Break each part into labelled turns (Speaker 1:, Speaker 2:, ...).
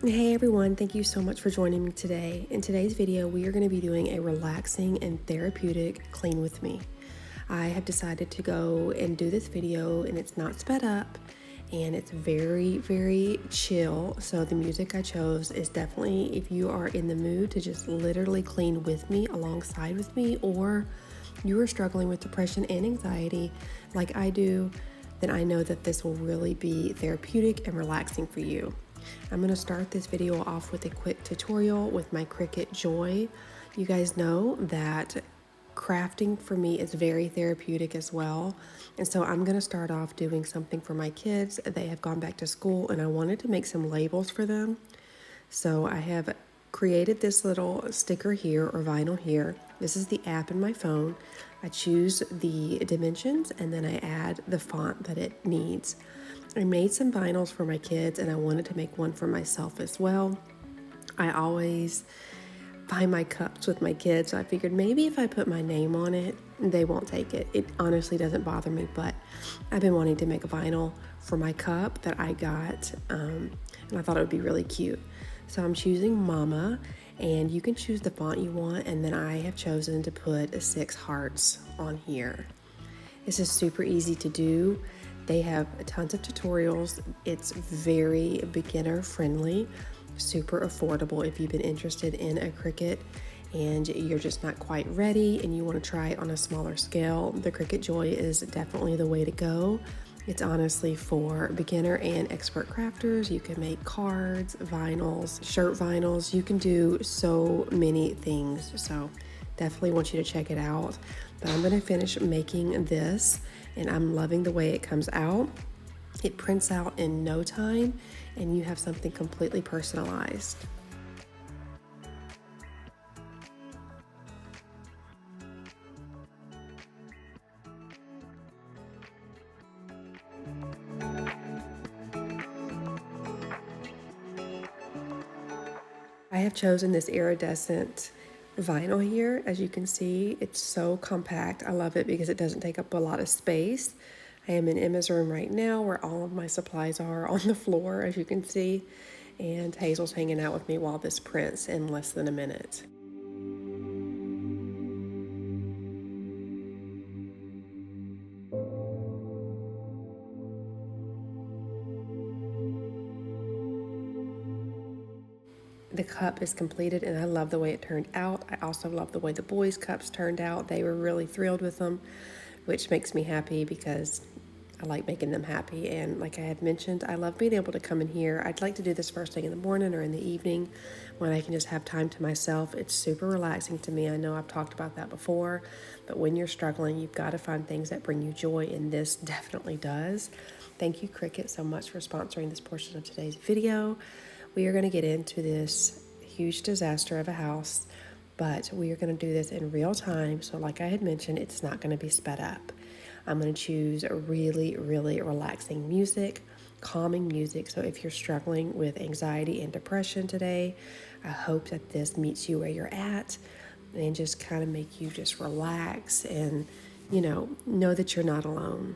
Speaker 1: Hey everyone, thank you so much for joining me today. In today's video, we are going to be doing a relaxing and therapeutic clean with me. I have decided to go and do this video and it's not sped up and it's very chill. So the music I chose is definitely if you are in the mood to just literally clean with me, alongside with me, or you are struggling with depression and anxiety like I do, then I know that this will really be therapeutic and relaxing for you. I'm going to start this video off with a quick tutorial with my Cricut Joy. You guys know that crafting for me is very therapeutic as well. And so I'm going to start off doing something for my kids. They have gone back to school and I wanted to make some labels for them. So I have created this little sticker here or vinyl here. This is the app in my phone. I choose the dimensions and then I add the font that it needs. I made some vinyls for my kids and I wanted to make one for myself as well. I always buy my cups with my kids, so I figured maybe if I put my name on it, they won't take it. It honestly doesn't bother me, but I've been wanting to make a vinyl for my cup that I got, and I thought it would be really cute. So I'm choosing Mama, and you can choose the font you want, and then I have chosen to put 6 hearts on here. This is super easy to do. They have tons of tutorials. It's very beginner friendly, super affordable if you've been interested in a Cricut and you're just not quite ready and you want to try it on a smaller scale. The Cricut Joy is definitely the way to go. It's honestly for beginner and expert crafters. You can make cards, vinyls, shirt vinyls. You can do so many things. So definitely want you to check it out. But I'm going to finish making this and I'm loving the way it comes out. It prints out in no time and you have something completely personalized. I have chosen this iridescent vinyl here. As you can see, it's so compact. I love it because it doesn't take up a lot of space. I am in Emma's room right now where all of my supplies are on the floor, as you can see, and Hazel's hanging out with me while this prints in less than a minute. The cup is completed and I love the way it turned out. I also love the way the boys' cups turned out. They were really thrilled with them, which makes me happy because I like making them happy. And like I had mentioned, I love being able to come in here. I'd like to do this first thing in the morning or in the evening when I can just have time to myself. It's super relaxing to me. I know I've talked about that before, but when you're struggling, you've got to find things that bring you joy, and this definitely does. Thank you, Cricut, so much for sponsoring this portion of today's video. We are going to get into this huge disaster of a house, but we are going to do this in real time. So like I had mentioned, it's not going to be sped up. I'm going to choose a really relaxing music, calming music. So if you're struggling with anxiety and depression today, I hope that this meets you where you're at and just kind of make you just relax and, know that you're not alone.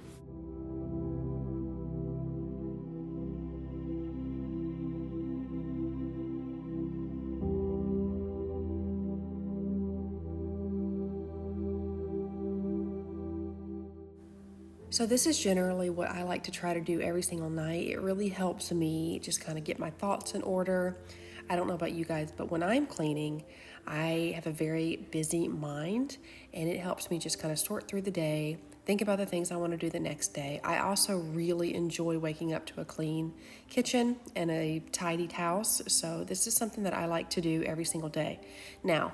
Speaker 1: So this is generally what I like to try to do every single night. It really helps me just kind of get my thoughts in order. I don't know about you guys, but when I'm cleaning, I have a very busy mind and it helps me just kind of sort through the day, think about the things I want to do the next day. I also really enjoy waking up to a clean kitchen and a tidied house. So this is something that I like to do every single day. Now,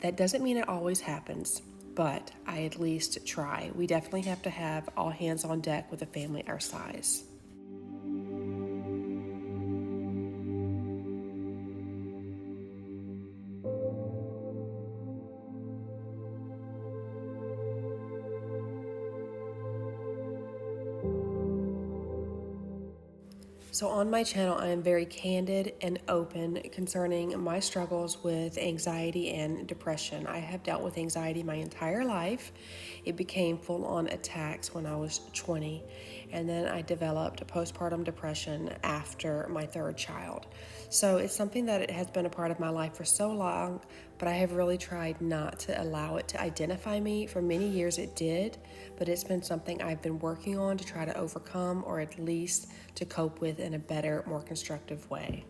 Speaker 1: that doesn't mean it always happens, but I at least try. We definitely have to have all hands on deck with a family our size. So on my channel, I am very candid and open concerning my struggles with anxiety and depression. I have dealt with anxiety my entire life. It became full-on attacks when I was 20, and then I developed postpartum depression after my third child. So it's something that it has been a part of my life for so long, but I have really tried not to allow it to identify me. For many years it did, but it's been something I've been working on to try to overcome, or at least to cope with in a better, more constructive way.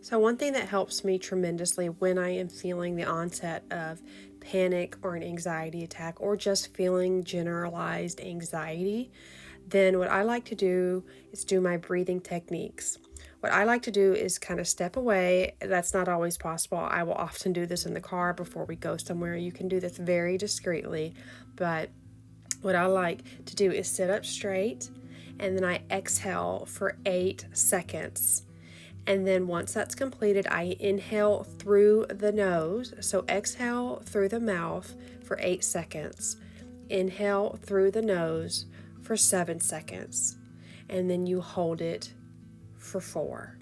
Speaker 1: So one thing that helps me tremendously when I am feeling the onset of panic or an anxiety attack, or just feeling generalized anxiety, then what I like to do is do my breathing techniques. What I like to do is kind of step away. That's not always possible. I will often do this in the car before we go somewhere. You can do this very discreetly, but what I like to do is sit up straight, and then I exhale for 8 seconds. And then once that's completed, I inhale through the nose. So exhale through the mouth for 8 seconds. Inhale through the nose for 7 seconds. And then you hold it for 4.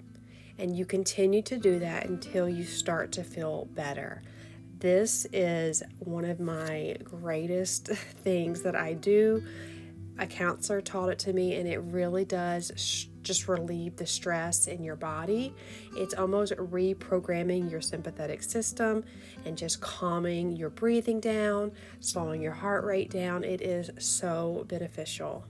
Speaker 1: And you continue to do that until you start to feel better. This is one of my greatest things that I do. A counselor taught it to me, and it really does just relieve the stress in your body. It's almost reprogramming your sympathetic system and just calming your breathing down, slowing your heart rate down. It is so beneficial.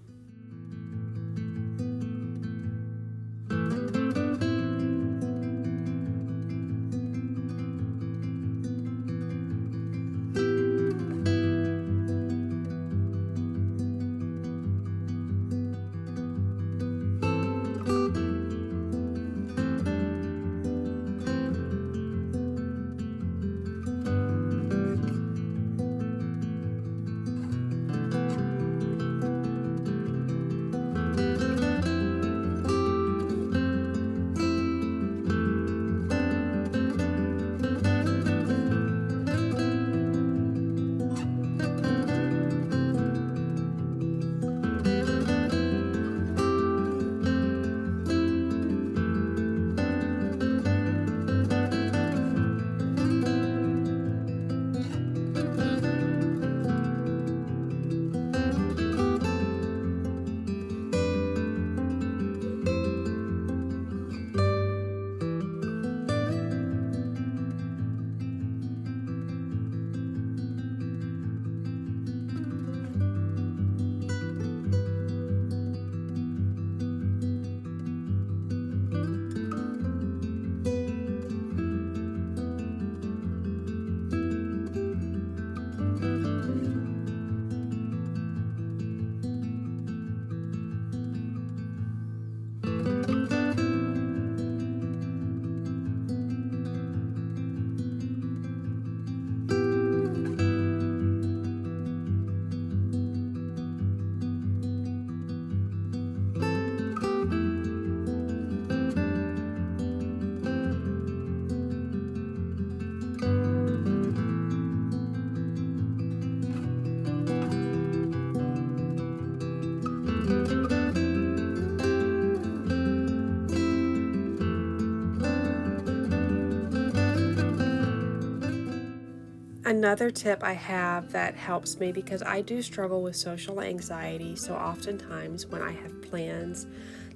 Speaker 1: Another tip I have that helps me, because I do struggle with social anxiety, so oftentimes when I have plans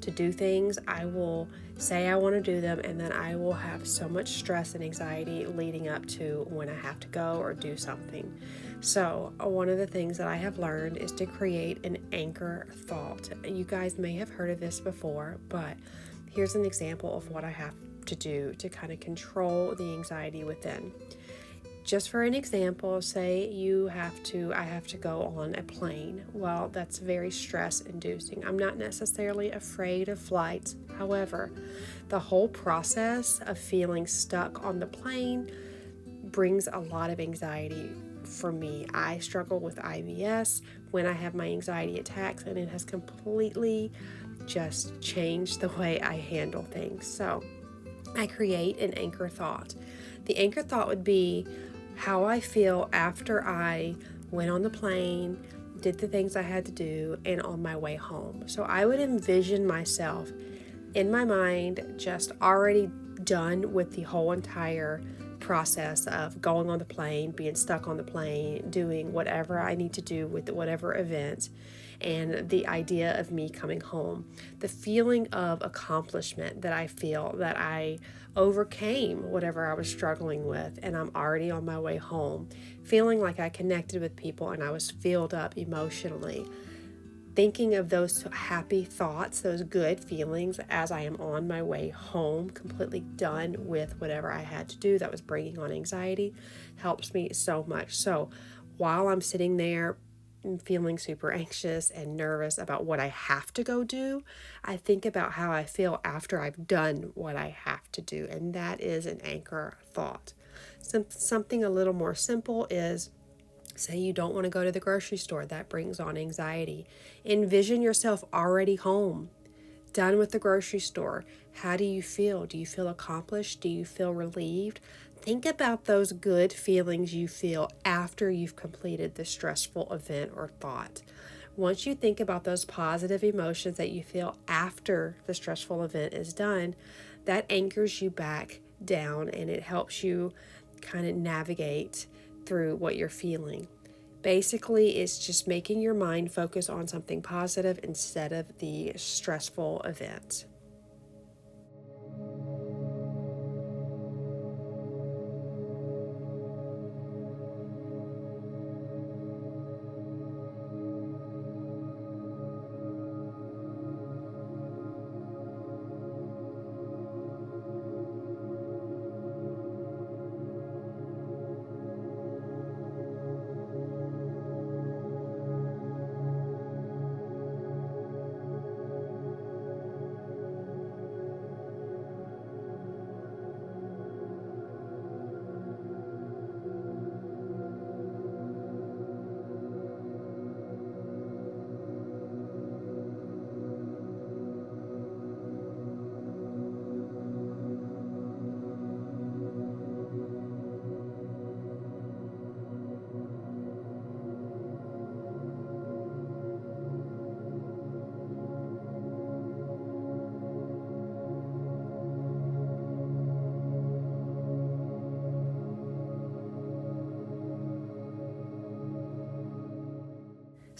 Speaker 1: to do things, I will say I want to do them, and then I will have so much stress and anxiety leading up to when I have to go or do something. So one of the things that I have learned is to create an anchor thought. You guys may have heard of this before, but here's an example of what I have to do to kind of control the anxiety within. Just for an example, say I have to go on a plane. Well, that's very stress inducing. I'm not necessarily afraid of flights. However, the whole process of feeling stuck on the plane brings a lot of anxiety for me. I struggle with IBS when I have my anxiety attacks, and it has completely just changed the way I handle things. So I create an anchor thought. The anchor thought would be how I feel after I went on the plane, did the things I had to do, and on my way home. So I would envision myself in my mind just already done with the whole entire process of going on the plane, being stuck on the plane, doing whatever I need to do with whatever event, and the idea of me coming home. The feeling of accomplishment that I feel that I overcame whatever I was struggling with, and I'm already on my way home, feeling like I connected with people and I was filled up emotionally. Thinking of those happy thoughts, those good feelings as I am on my way home, completely done with whatever I had to do that was bringing on anxiety, helps me so much. So while I'm sitting there feeling super anxious and nervous about what I have to go do, I think about how I feel after I've done what I have to do, and that is an anchor thought. Something a little more simple is, say you don't want to go to the grocery store. That brings on anxiety. Envision yourself already home, done with the grocery store. How do you feel? Do you feel accomplished? Do you feel relieved? Think about those good feelings you feel after you've completed the stressful event or thought. Once you think about those positive emotions that you feel after the stressful event is done, that anchors you back down and it helps you kind of navigate through what you're feeling. Basically, it's just making your mind focus on something positive instead of the stressful event.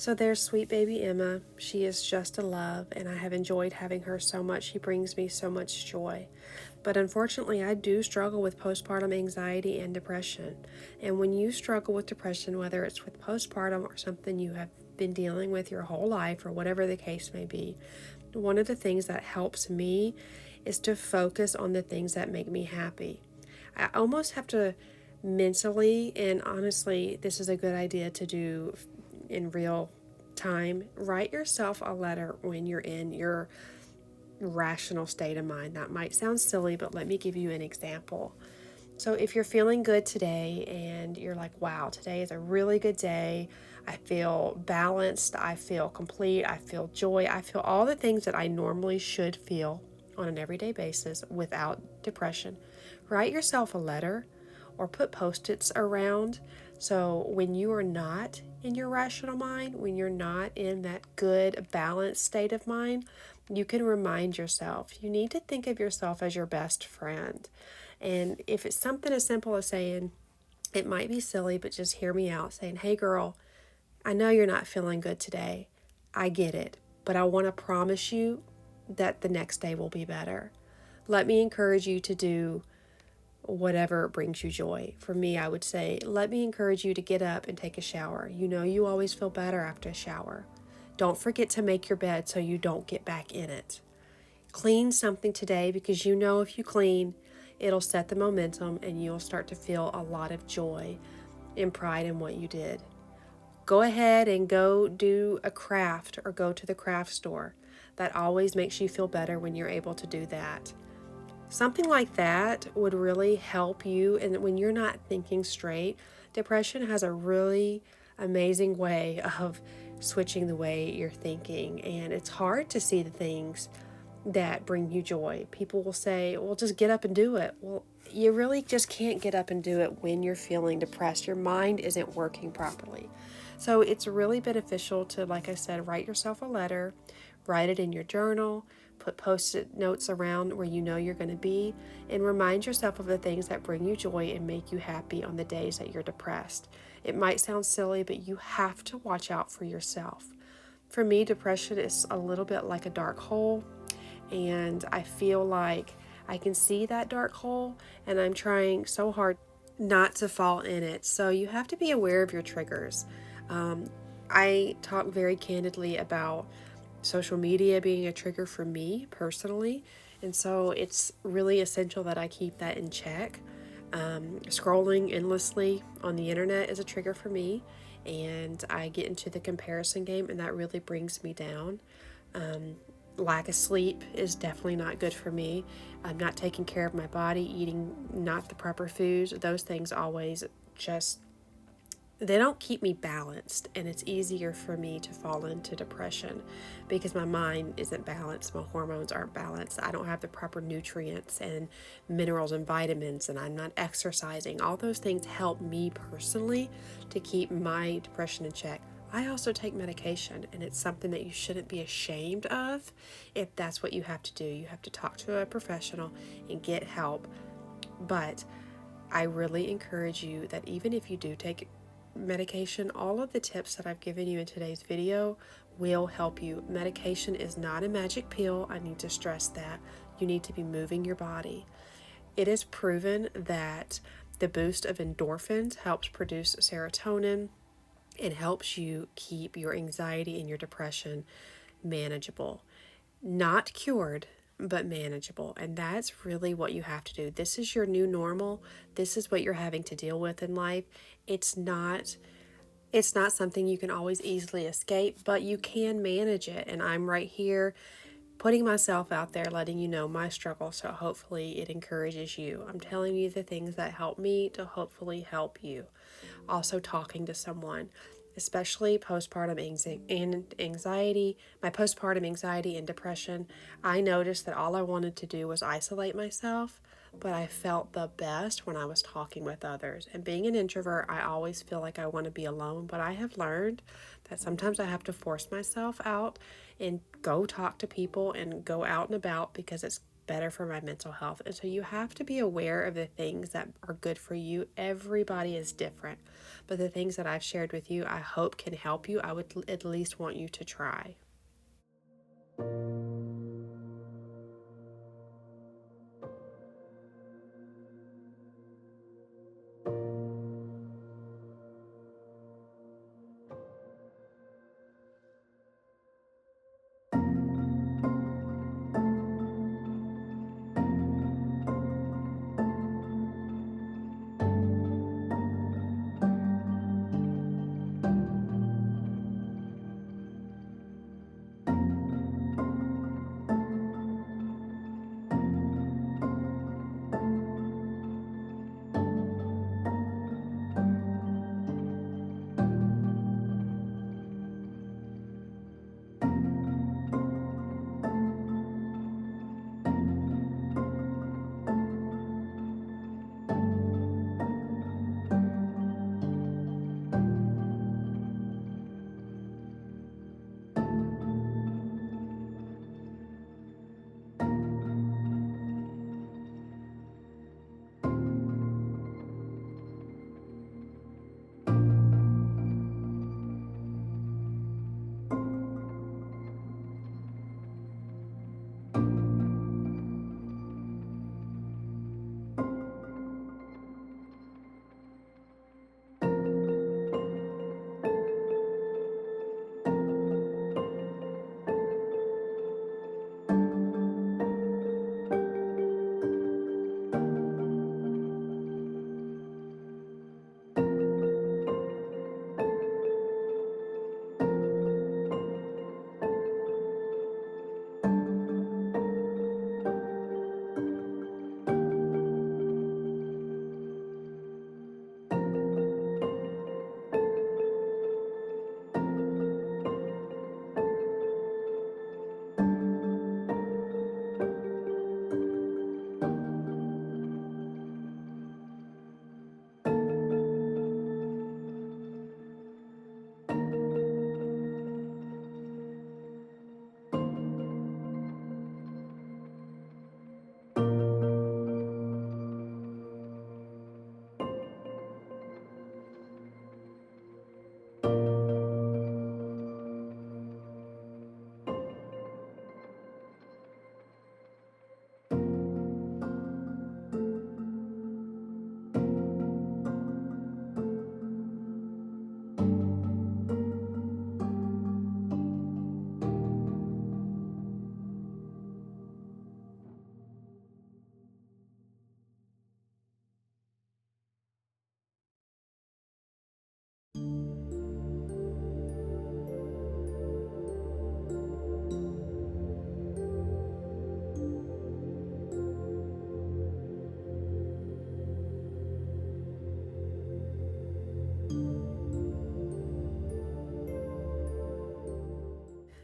Speaker 1: So there's sweet baby Emma. She is just a love, and I have enjoyed having her so much. She brings me so much joy. But unfortunately, I do struggle with postpartum anxiety and depression. And when you struggle with depression, whether it's with postpartum or something you have been dealing with your whole life or whatever the case may be, one of the things that helps me is to focus on the things that make me happy. I almost have to mentally, and honestly, this is a good idea to do in real time, write yourself a letter when you're in your rational state of mind. That might sound silly, but let me give you an example. So if you're feeling good today and you're like, wow, today is a really good day, I feel balanced, I feel complete, I feel joy, I feel all the things that I normally should feel on an everyday basis without depression. Write yourself a letter or put post-its around, so when you are not in your rational mind, when you're not in that good balanced state of mind, you can remind yourself. You need to think of yourself as your best friend. And if it's something as simple as saying, it might be silly, but just hear me out, saying, hey girl, I know you're not feeling good today. I get it, but I want to promise you that the next day will be better. Let me encourage you to do whatever brings you joy. For me, I would say, let me encourage you to get up and take a shower. You know you always feel better after a shower. Don't forget to make your bed so you don't get back in it. Clean something today because you know if you clean, it'll set the momentum and you'll start to feel a lot of joy and pride in what you did. Go ahead and go do a craft or go to the craft store. That always makes you feel better when you're able to do that. Something like that would really help you. And when you're not thinking straight, depression has a really amazing way of switching the way you're thinking. And it's hard to see the things that bring you joy. People will say, well, just get up and do it. Well, you really just can't get up and do it when you're feeling depressed. Your mind isn't working properly. So it's really beneficial to, like I said, write yourself a letter, write it in your journal, put post-it notes around where you know you're going to be, and remind yourself of the things that bring you joy and make you happy on the days that you're depressed. It might sound silly, but you have to watch out for yourself. For me, depression is a little bit like a dark hole, and I feel like I can see that dark hole, and I'm trying so hard not to fall in it. So you have to be aware of your triggers. I talk very candidly about social media being a trigger for me personally, and so it's really essential that I keep that in check. Scrolling endlessly on the internet is a trigger for me, and I get into the comparison game, and that really brings me down. Lack of sleep is definitely not good for me. I'm not taking care of my body, eating not the proper foods. Those things always just, they don't keep me balanced, and it's easier for me to fall into depression because my mind isn't balanced, my hormones aren't balanced, I don't have the proper nutrients and minerals and vitamins, and I'm not exercising. All those things help me personally to keep my depression in check. I also take medication, and it's something that you shouldn't be ashamed of if that's what you have to do. You have to talk to a professional and get help. But I really encourage you that even if you do take medication, all of the tips that I've given you in today's video will help you. Medication is not a magic pill. I need to stress that. You need to be moving your body. It is proven that the boost of endorphins helps produce serotonin. It helps you keep your anxiety and your depression manageable. Not cured, but manageable. And that's really what you have to do. This is your new normal. This is what you're having to deal with in life. It's not something you can always easily escape, but you can manage it. And I'm right here putting myself out there, letting you know my struggle, so hopefully it encourages you. I'm telling you the things that help me to hopefully help you. Also, talking to someone, especially postpartum anxiety, my postpartum anxiety and depression. I noticed that all I wanted to do was isolate myself, but I felt the best when I was talking with others. And being an introvert, I always feel like I want to be alone, but I have learned that sometimes I have to force myself out and go talk to people and go out and about because it's better for my mental health. And so you have to be aware of the things that are good for you. Everybody is different, but the things that I've shared with you, I hope can help you. I would at least want you to try.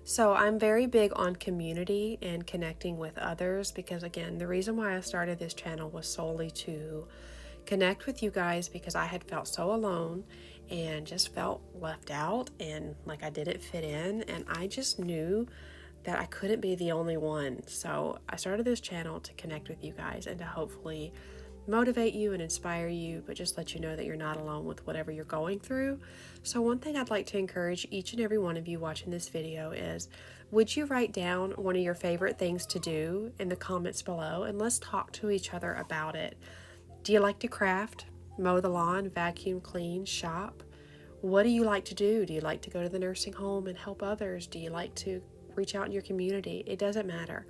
Speaker 1: So I'm very big on community and connecting with others because, again, the reason why I started this channel was solely to connect with you guys because I had felt so alone and just felt left out and like I didn't fit in, and I just knew that I couldn't be the only one. So I started this channel to connect with you guys and to hopefully motivate you and inspire you, but just let you know that you're not alone with whatever you're going through. So one thing I'd like to encourage each and every one of you watching this video is, would you write down one of your favorite things to do in the comments below, and let's talk to each other about it. Do you like to craft, mow the lawn, vacuum, clean, shop? What do you like to do? Do you like to go to the nursing home and help others? Do you like to reach out in your community? It doesn't matter.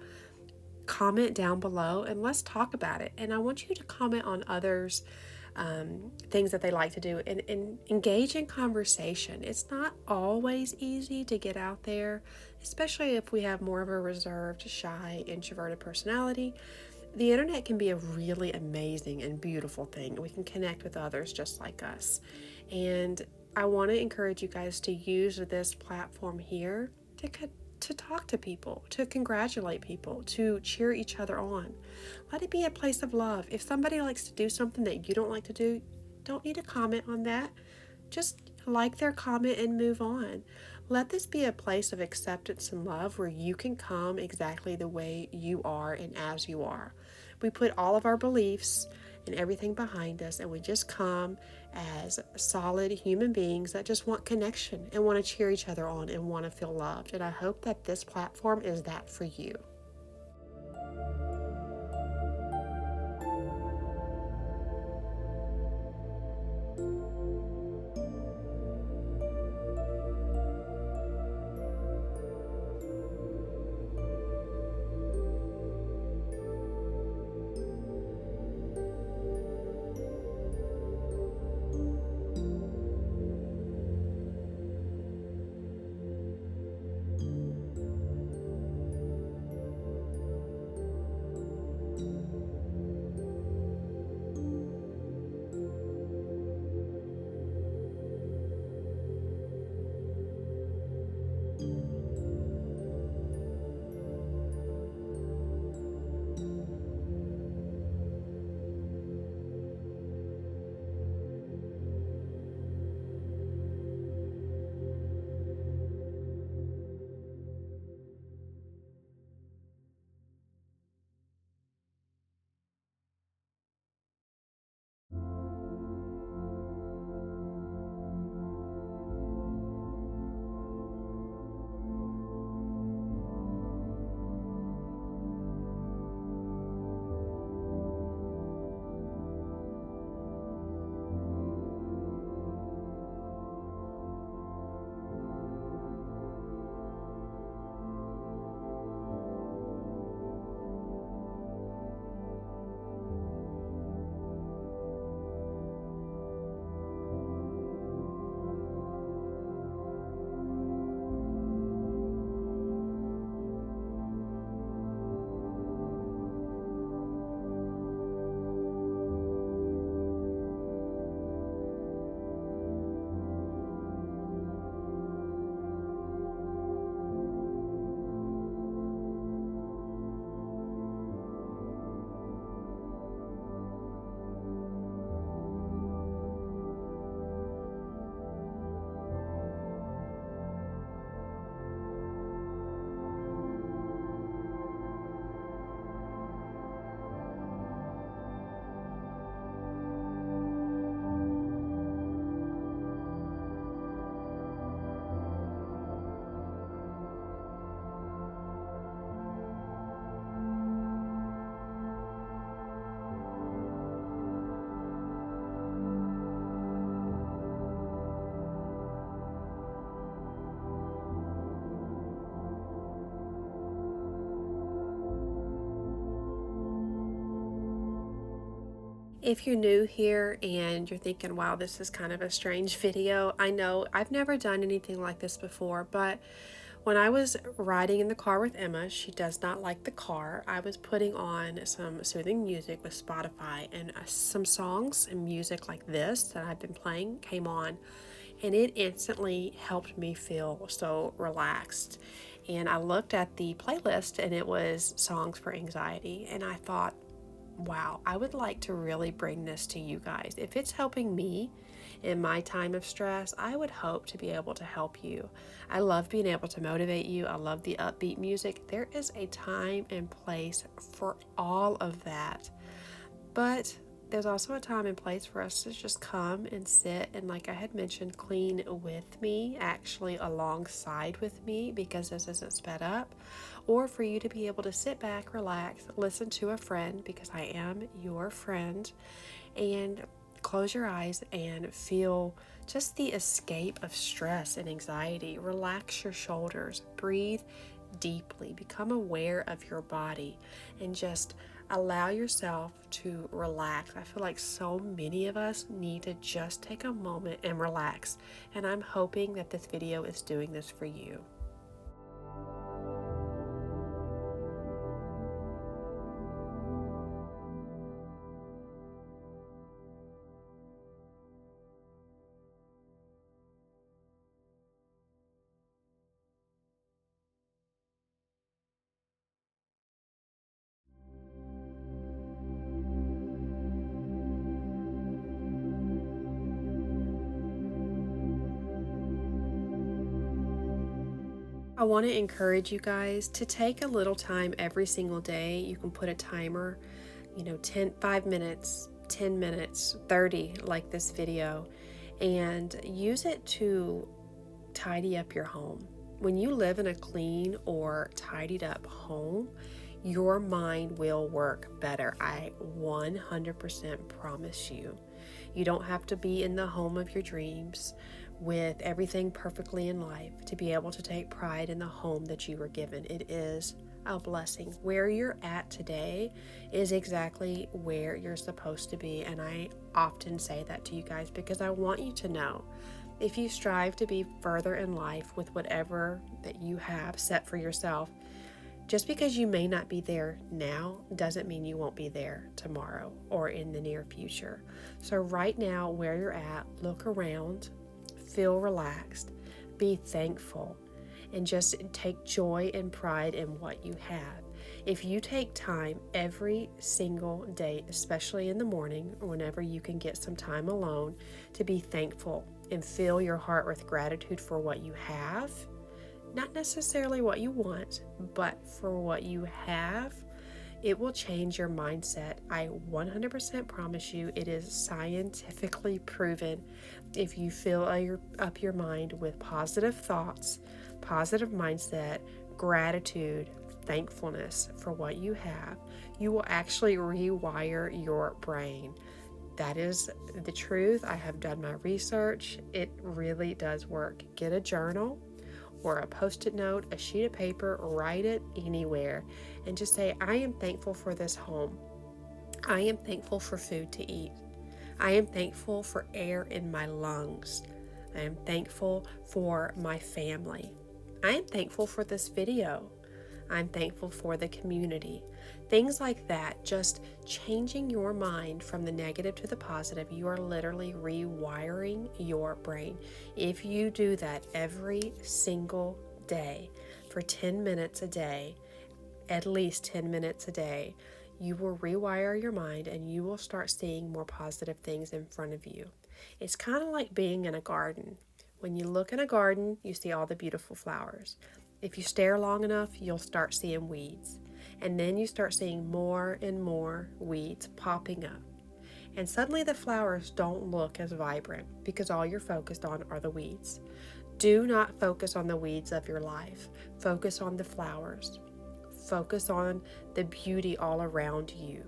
Speaker 1: Comment down below and let's talk about it. And I want you to comment on others' things that they like to do, and engage in conversation. It's not always easy to get out there, especially if we have more of a reserved, shy, introverted personality. The internet can be a really amazing and beautiful thing. We can connect with others just like us. And I want to encourage you guys to use this platform here to talk to people, to congratulate people, to cheer each other on. Let it be a place of love. If somebody likes to do something that you don't like to do, don't need to comment on that. Just like their comment and move on. Let this be a place of acceptance and love where you can come exactly the way you are and as you are. We put all of our beliefs and everything behind us, and we just come as solid human beings that just want connection and want to cheer each other on and want to feel loved. And I hope that this platform is that for you. If you're new here and you're thinking, wow, this is kind of a strange video, I know I've never done anything like this before, but when I was riding in the car with Emma, she does not like the car. I was putting on some soothing music with Spotify, and some songs and music like this that I've been playing came on, and it instantly helped me feel so relaxed. and I looked at the playlist and it was songs for anxiety, and I thought, wow, I would like to really bring this to you guys. If it's helping me in my time of stress, I would hope to be able to help you. I love being able to motivate you. I love the upbeat music. There is a time and place for all of that. But there's also a time and place for us to just come and sit and, like I had mentioned, clean with me, actually alongside with me, because this isn't sped up, or for you to be able to sit back, relax, listen to a friend, because I am your friend, and close your eyes and feel just the escape of stress and anxiety. Relax your shoulders, breathe deeply, become aware of your body, and just allow yourself to relax. I feel like so many of us need to just take a moment and relax, and I'm hoping that this video is doing this for you. I want to encourage you guys to take a little time every single day. You can put a timer, 5 minutes, 10 minutes, 30, like this video, and use it to tidy up your home. When you live in a clean or tidied up home, your mind will work better. I 100% promise you. You don't have to be in the home of your dreams with everything perfectly in life to be able to take pride in the home that you were given. It is a blessing. Where you're at today is exactly where you're supposed to be, and I often say that to you guys because I want you to know, if you strive to be further in life with whatever that you have set for yourself, just because you may not be there now doesn't mean you won't be there tomorrow or in the near future. So right now, where you're at, look around, feel relaxed, be thankful, and just take joy and pride in what you have. If you take time every single day, especially in the morning or whenever you can get some time alone, to be thankful and fill your heart with gratitude for what you have, not necessarily what you want, but for what you have, it will change your mindset. I 100% promise you, it is scientifically proven. If you fill up your mind with positive thoughts, positive mindset, gratitude, thankfulness for what you have, you will actually rewire your brain. That is the truth. I have done my research. It really does work. Get a journal or a post-it note, a sheet of paper, write it anywhere, and just say, I am thankful for this home. I am thankful for food to eat. I am thankful for air in my lungs. I am thankful for my family. I am thankful for this video. I'm thankful for the community. Things like that, just changing your mind from the negative to the positive. You are literally rewiring your brain. If you do that every single day for 10 minutes a day, at least 10 minutes a day, you will rewire your mind and you will start seeing more positive things in front of you. It's kind of like being in a garden. When you look in a garden, you see all the beautiful flowers. If you stare long enough, you'll start seeing weeds. And then you start seeing more and more weeds popping up. And suddenly the flowers don't look as vibrant because all you're focused on are the weeds. Do not focus on the weeds of your life. Focus on the flowers. Focus on the beauty all around you.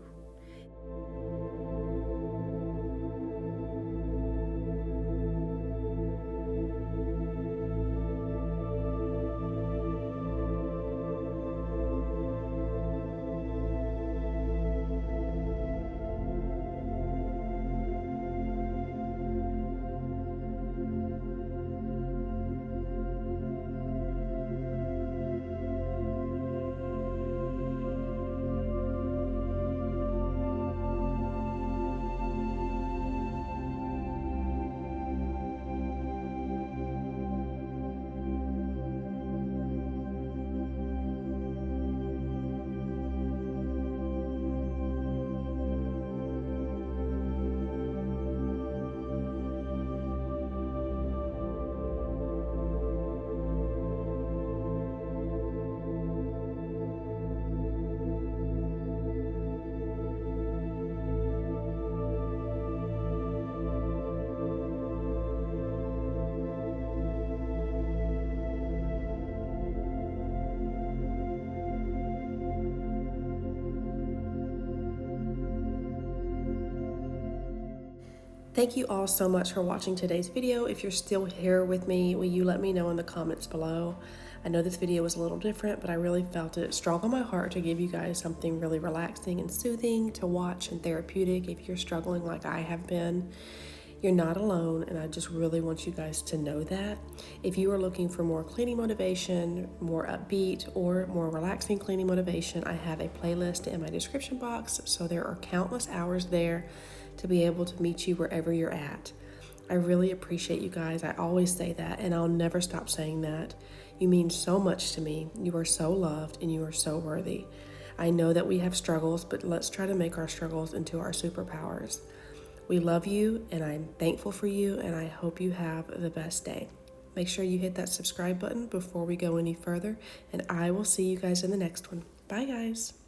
Speaker 1: Thank you all so much for watching today's video. If you're still here with me, will you let me know in the comments below? I know this video was a little different, but I really felt it strong on my heart to give you guys something really relaxing and soothing to watch and therapeutic if you're struggling like I have been. You're not alone, and I just really want you guys to know that. If you are looking for more cleaning motivation, more upbeat, or more relaxing cleaning motivation, I have a playlist in my description box, so there are countless hours there to be able to meet you wherever you're at. I really appreciate you guys. I always say that, and I'll never stop saying that. You mean so much to me. You are so loved, and you are so worthy. I know that we have struggles, but let's try to make our struggles into our superpowers. We love you, and I'm thankful for you, and I hope you have the best day. Make sure you hit that subscribe button before we go any further, and I will see you guys in the next one. Bye, guys.